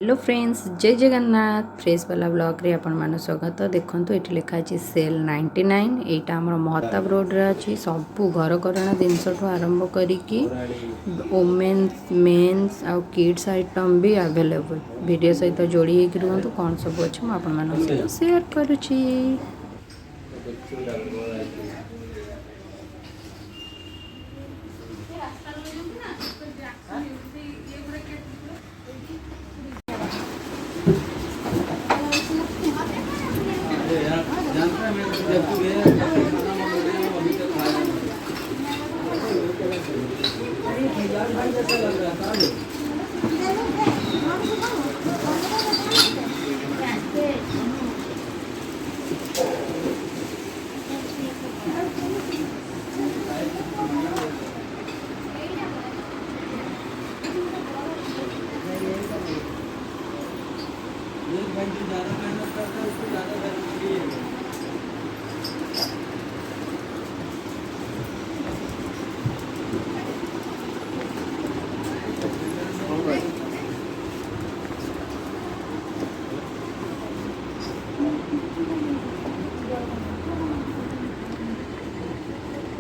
Hello friends, जय Jagannath. Fresh वाला blog रे आपण मान स्वागत। देखंतु एठी लिखा अछि सेल 99। एटा हमर महताब रोड रे अछि। सब घर करना जिनस आरंभ करिकी वोमेन्स मेन्स आ किड्स आइटम भी अवेलेबल। वीडियो सहित जोड़ी हेकि रुहंतु। कोन सब अछि म आपण मान सहित शेयर करूची।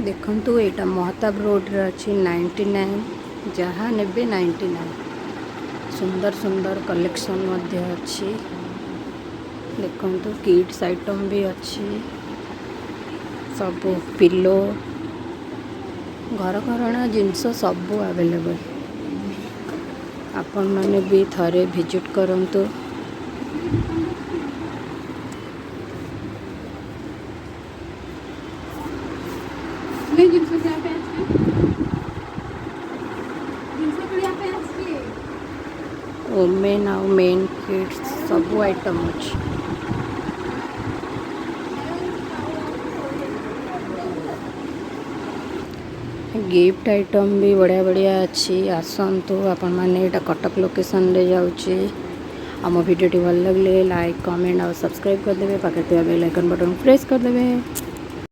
देखंतु एटा महताब रोड रे अछि 99 जहाँ नेबे 99। सुंदर सुंदर कलेक्शन मध्य अछि। देखंतु किड्स आइटम भी अछि। सब पिलो घर करना जिनस सब अवेलेबल। आपण माने भी थरे विजिट करंतु। वोमेन आ मेन किड्स सब आइटम अछि। गिफ्ट आइटम भी बढ़िया बढ़िया अच्छी आसतु आपण मैंने यहाँ कटक लोकेशन रे जाऊँगी। आम भिडियो भल लगे लाइक कमेंट और सब्सक्राइब करदे। पाखे बेल आइकन बटन प्रेस करदे।